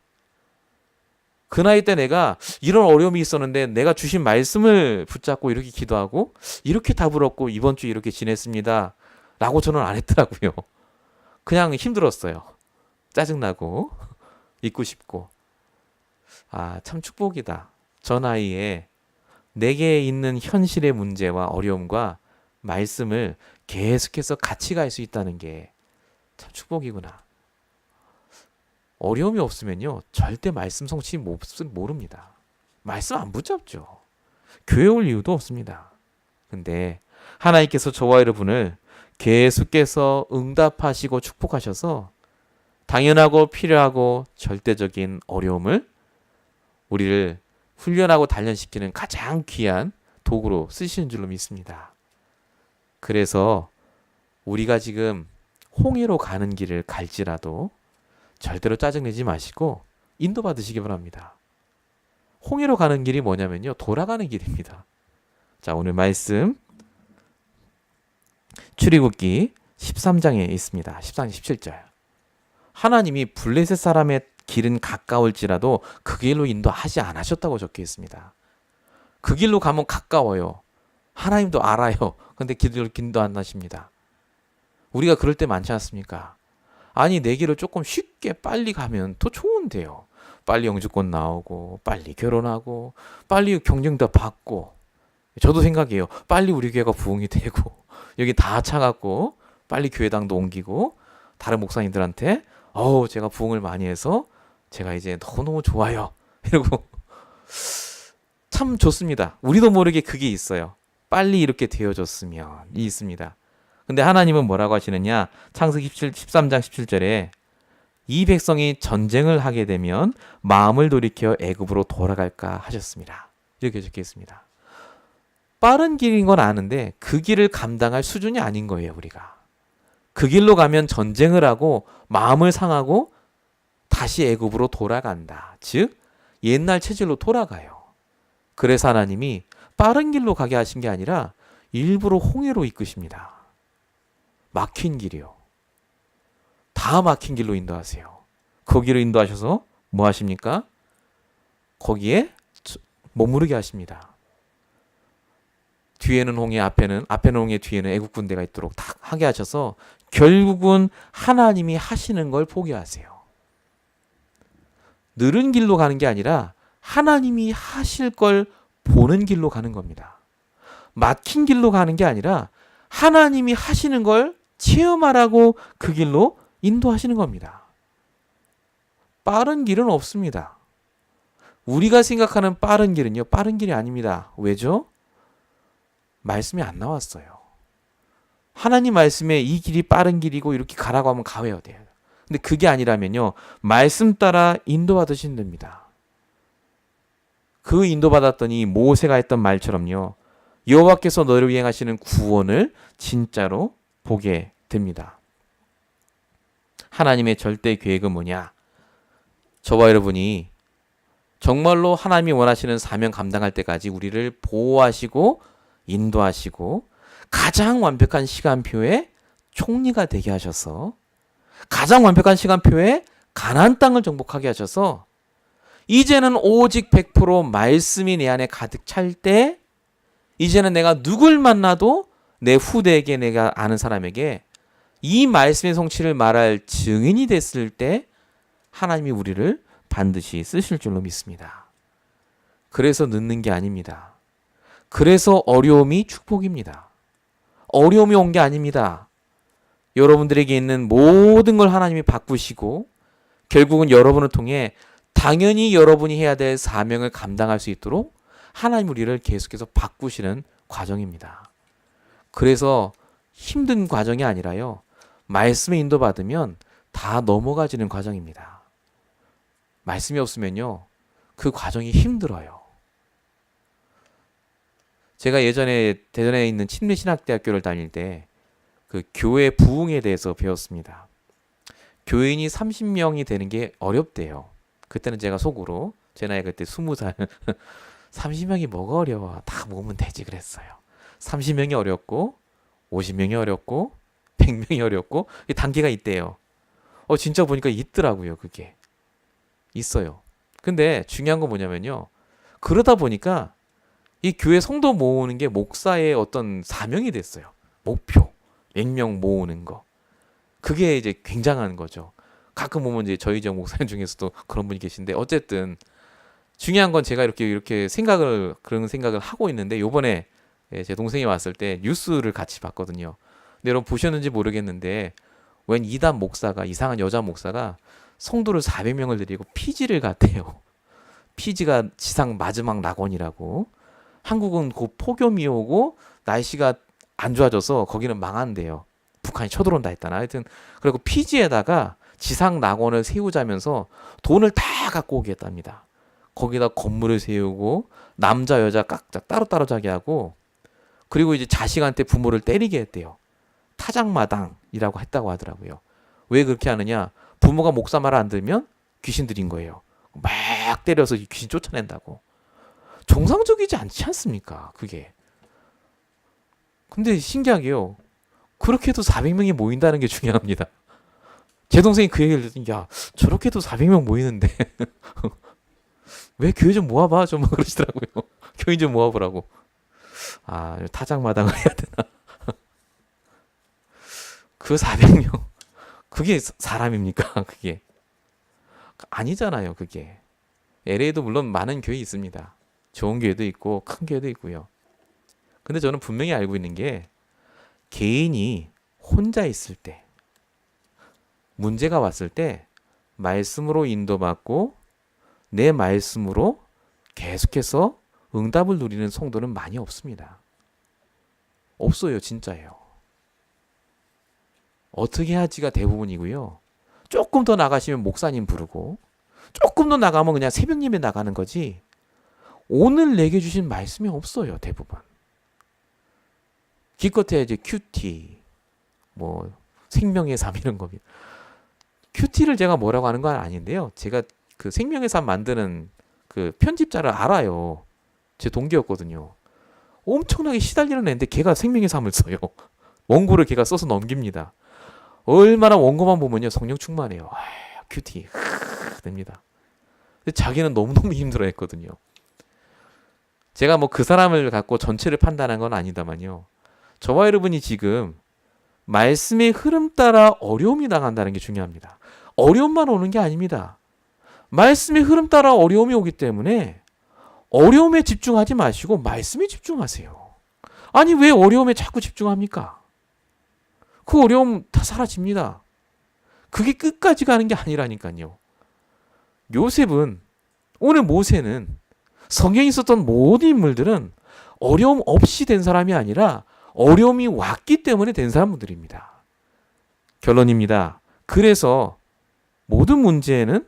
그 나이 때 내가 이런 어려움이 있었는데 내가 주신 말씀을 붙잡고 이렇게 기도하고 이렇게 답을 얻고 이번 주 이렇게 지냈습니다. 라고 저는 안 했더라고요. 그냥 힘들었어요. 짜증나고 잊고 싶고. 아, 참 축복이다. 저 나이에 내게 있는 현실의 문제와 어려움과 말씀을 계속해서 같이 갈 수 있다는 게 참 축복이구나. 어려움이 없으면요 절대 말씀 성취 모릅니다. 말씀 안 붙잡죠. 교회 올 이유도 없습니다. 근데 하나님께서 저와 여러분을 계속해서 응답하시고 축복하셔서 당연하고 필요하고 절대적인 어려움을 우리를 훈련하고 단련시키는 가장 귀한 도구로 쓰시는 줄로 믿습니다. 그래서 우리가 지금 홍해로 가는 길을 갈지라도 절대로 짜증내지 마시고 인도받으시기 바랍니다. 홍해로 가는 길이 뭐냐면요. 돌아가는 길입니다. 자, 오늘 말씀 출애굽기 13장에 있습니다. 13장 17절. 하나님이 블레셋 사람의 길은 가까울지라도 그 길로 인도하지 않으셨다고 적혀 있습니다. 그 길로 가면 가까워요. 하나님도 알아요. 근데 길을 인도 안 하십니다. 우리가 그럴 때 많지 않습니까? 아니, 내 길을 조금 쉽게 빨리 가면 더 좋은데요. 빨리 영주권 나오고, 빨리 결혼하고, 빨리 경쟁도 받고. 저도 생각해요. 빨리 우리 교회가 부흥이 되고, 여기 다 차갖고, 빨리 교회당도 옮기고, 다른 목사님들한테, 제가 부흥을 많이 해서, 제가 이제 너무너무 좋아요. 이러고, 참 좋습니다. 우리도 모르게 그게 있어요. 빨리 이렇게 되어졌으면, 있습니다. 근데 하나님은 뭐라고 하시느냐? 창세기 13장 17절에 이 백성이 전쟁을 하게 되면 마음을 돌이켜 애굽으로 돌아갈까 하셨습니다. 이렇게 적혀 있습니다. 빠른 길인 건 아는데 그 길을 감당할 수준이 아닌 거예요, 우리가. 그 길로 가면 전쟁을 하고 마음을 상하고 다시 애굽으로 돌아간다. 즉 옛날 체질로 돌아가요. 그래서 하나님이 빠른 길로 가게 하신 게 아니라 일부러 홍해로 이끄십니다. 막힌 길이요. 다 막힌 길로 인도하세요. 거기로 인도하셔서 뭐 하십니까? 거기에 머무르게 하십니다. 뒤에는 홍해, 앞에는 홍해, 뒤에는 애국 군대가 있도록 딱 하게 하셔서 결국은 하나님이 하시는 걸 보게 하세요. 느린 길로 가는 게 아니라 하나님이 하실 걸 보는 길로 가는 겁니다. 막힌 길로 가는 게 아니라 하나님이 하시는 걸 체험하라고 그 길로 인도하시는 겁니다. 빠른 길은 없습니다. 우리가 생각하는 빠른 길은요, 빠른 길이 아닙니다. 왜죠? 말씀이 안 나왔어요. 하나님 말씀에 이 길이 빠른 길이고 이렇게 가라고 하면 가야 돼요. 근데 그게 아니라면요, 말씀 따라 인도받으시면 됩니다. 그 인도받았더니 모세가 했던 말처럼요, 여호와께서 너를 위해 하시는 구원을 진짜로 보게 됩니다. 하나님의 절대 계획은 뭐냐? 저와 여러분이 정말로 하나님이 원하시는 사명 감당할 때까지 우리를 보호하시고 인도하시고 가장 완벽한 시간표에 총리가 되게 하셔서 가장 완벽한 시간표에 가나안 땅을 정복하게 하셔서 이제는 오직 100% 말씀이 내 안에 가득 찰 때 이제는 내가 누굴 만나도 내 후대에게, 내가 아는 사람에게 이 말씀의 성취를 말할 증인이 됐을 때 하나님이 우리를 반드시 쓰실 줄로 믿습니다. 그래서 늦는 게 아닙니다. 그래서 어려움이 축복입니다. 어려움이 온 게 아닙니다. 여러분들에게 있는 모든 걸 하나님이 바꾸시고 결국은 여러분을 통해 당연히 여러분이 해야 될 사명을 감당할 수 있도록 하나님 우리를 계속해서 바꾸시는 과정입니다. 그래서 힘든 과정이 아니라요, 말씀에 인도받으면 다 넘어가지는 과정입니다. 말씀이 없으면요, 그 과정이 힘들어요. 제가 예전에 대전에 있는 침례신학대학교를 다닐 때 그 교회 부흥에 대해서 배웠습니다. 교인이 30명이 되는 게 어렵대요. 그때는 제가 속으로, 제 나이 그때 20살 30명이 뭐가 어려워, 다 모으면 되지 그랬어요. 30명이 어렵고 50명이 어렵고 100명이 어렵고 단계가 있대요. 진짜 보니까 있더라고요. 그게 있어요. 근데 중요한 건 뭐냐면요, 그러다 보니까 이 교회 성도 모으는 게 목사의 어떤 사명이 됐어요. 목표 100명 모으는 거, 그게 이제 굉장한 거죠. 가끔 보면 이제 저희 지역 목사님 중에서도 그런 분이 계신데, 어쨌든 중요한 건 제가 이렇게 그런 생각을 하고 있는데, 요번에 제 동생이 왔을 때 뉴스를 같이 봤거든요. 근데 여러분 보셨는지 모르겠는데, 웬 이단 목사가, 이상한 여자 목사가 성도를 400명을 데리고 피지를 갔대요. 피지가 지상 마지막 낙원이라고. 한국은 곧 폭염이 오고 날씨가 안 좋아져서 거기는 망한대요. 북한이 쳐들어온다 했다나. 하여튼 그리고 피지에다가 지상 낙원을 세우자면서 돈을 다 갖고 오겠답니다. 거기다 건물을 세우고 남자 여자 각자 따로따로 자게 하고, 그리고 이제 자식한테 부모를 때리게 했대요. 타작마당이라고 했다고 하더라고요. 왜 그렇게 하느냐? 부모가 목사 말 안 들으면 귀신 들인 거예요. 막 때려서 귀신 쫓아낸다고. 정상적이지 않지 않습니까? 그게. 근데 신기하게요, 그렇게 해도 400명이 모인다는 게 중요합니다. 제 동생이 그 얘기를 듣더니 야 저렇게도 400명 모이는데 왜 교회 좀 모아봐 좀 그러시더라고요. 교인 좀 모아보라고. 아 타작마당을 해야 되나. 그 400명 그게 사람입니까? 그게 아니잖아요. 그게 LA도 물론 많은 교회 있습니다. 좋은 교회도 있고 큰 교회도 있고요. 근데 저는 분명히 알고 있는 게 개인이 혼자 있을 때 문제가 왔을 때 말씀으로 인도받고 내 말씀으로 계속해서 응답을 누리는 성도는 많이 없습니다. 없어요. 진짜예요. 어떻게 하지가 대부분이고요. 조금 더 나가시면 목사님 부르고 조금 더 나가면 그냥 새벽 예배 나가는 거지 오늘 내게 주신 말씀이 없어요. 대부분. 기껏해 이제 큐티 뭐 생명의 삶 이런 거 큐티를 제가 뭐라고 하는 건 아닌데요. 제가 그 생명의 삶 만드는 그 편집자를 알아요. 제 동기였거든요. 엄청나게 시달리는 애인데 걔가 생명의 삶을 써요. 원고를 걔가 써서 넘깁니다. 얼마나 원고만 보면요 성령 충만해요. 큐티 됩니다. 근데 자기는 너무너무 힘들어했거든요. 제가 뭐 그 사람을 갖고 전체를 판단한 건 아니다만요. 저와 여러분이 지금 말씀의 흐름 따라 어려움이 나간다는 게 중요합니다. 어려움만 오는 게 아닙니다. 말씀의 흐름 따라 어려움이 오기 때문에 어려움에 집중하지 마시고 말씀에 집중하세요. 아니 왜 어려움에 자꾸 집중합니까? 그 어려움 다 사라집니다. 그게 끝까지 가는 게 아니라니까요. 요셉은 오늘 모세는 성경에 있었던 모든 인물들은 어려움 없이 된 사람이 아니라 어려움이 왔기 때문에 된 사람들입니다. 결론입니다. 그래서 모든 문제에는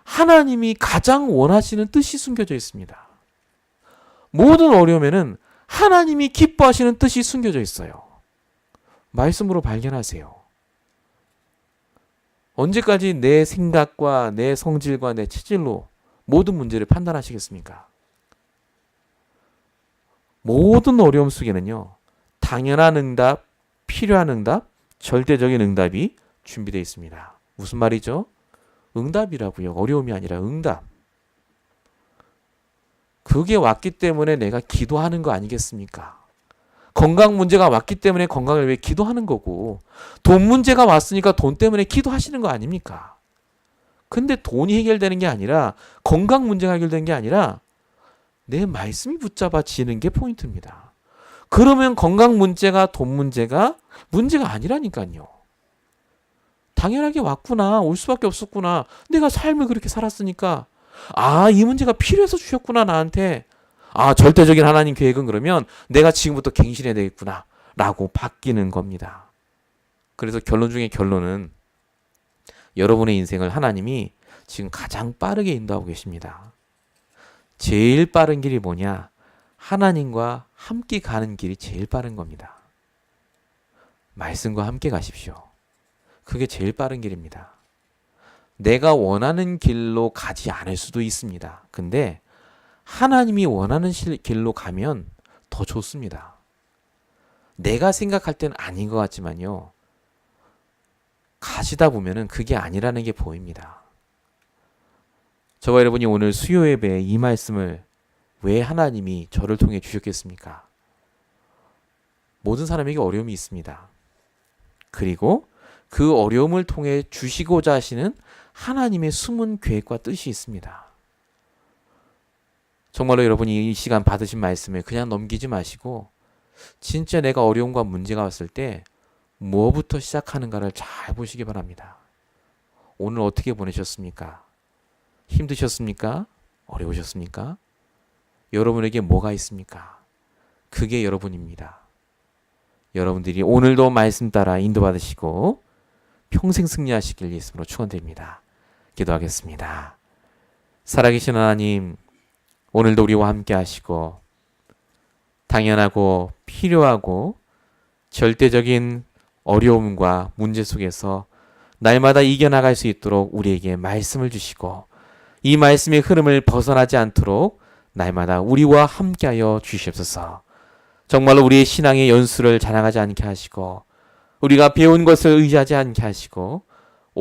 하나님이 가장 원하시는 뜻이 숨겨져 있습니다. 모든 어려움에는 하나님이 기뻐하시는 뜻이 숨겨져 있어요. 말씀으로 발견하세요. 언제까지 내 생각과 내 성질과 내 체질로 모든 문제를 판단하시겠습니까? 모든 어려움 속에는요. 당연한 응답, 필요한 응답, 절대적인 응답이 준비되어 있습니다. 무슨 말이죠? 응답이라고요. 어려움이 아니라 응답. 그게 왔기 때문에 내가 기도하는 거 아니겠습니까? 건강 문제가 왔기 때문에 건강을 위해 기도하는 거고 돈 문제가 왔으니까 돈 때문에 기도하시는 거 아닙니까? 근데 돈이 해결되는 게 아니라 건강 문제가 해결되는 게 아니라 내 말씀이 붙잡아지는 게 포인트입니다. 그러면 건강 문제가 돈 문제가 아니라니까요. 당연하게 왔구나. 올 수밖에 없었구나. 내가 삶을 그렇게 살았으니까 이 문제가 필요해서 주셨구나 나한테. 절대적인 하나님 계획은 그러면 내가 지금부터 갱신해야 되겠구나 라고 바뀌는 겁니다. 그래서 결론 중에 결론은 여러분의 인생을 하나님이 지금 가장 빠르게 인도하고 계십니다. 제일 빠른 길이 뭐냐? 하나님과 함께 가는 길이 제일 빠른 겁니다. 말씀과 함께 가십시오. 그게 제일 빠른 길입니다. 내가 원하는 길로 가지 않을 수도 있습니다. 근데 하나님이 원하는 길로 가면 더 좋습니다. 내가 생각할 땐 아닌 것 같지만요. 가시다 보면은 그게 아니라는 게 보입니다. 저와 여러분이 오늘 수요 예배에 이 말씀을 왜 하나님이 저를 통해 주셨겠습니까? 모든 사람에게 어려움이 있습니다. 그리고 그 어려움을 통해 주시고자 하시는 하나님의 숨은 계획과 뜻이 있습니다. 정말로 여러분이 이 시간 받으신 말씀을 그냥 넘기지 마시고 진짜 내가 어려움과 문제가 왔을 때 뭐부터 시작하는가를 잘 보시기 바랍니다. 오늘 어떻게 보내셨습니까? 힘드셨습니까? 어려우셨습니까? 여러분에게 뭐가 있습니까? 그게 여러분입니다. 여러분들이 오늘도 말씀 따라 인도받으시고 평생 승리하시길 예수로 축원드립니다. 기도하겠습니다. 살아계신 하나님, 오늘도 우리와 함께 하시고 당연하고 필요하고 절대적인 어려움과 문제 속에서 날마다 이겨나갈 수 있도록 우리에게 말씀을 주시고 이 말씀의 흐름을 벗어나지 않도록 날마다 우리와 함께하여 주시옵소서. 정말로 우리의 신앙의 연수를 자랑하지 않게 하시고 우리가 배운 것을 의지하지 않게 하시고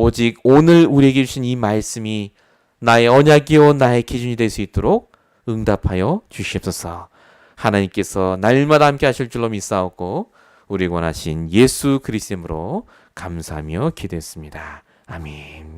오직 오늘 우리에게 주신 이 말씀이 나의 언약이요 나의 기준이 될 수 있도록 응답하여 주시옵소서. 하나님께서 날마다 함께 하실 줄로 믿사옵고 우리 원하신 예수 그리스도로 감사하며 기도했습니다. 아멘.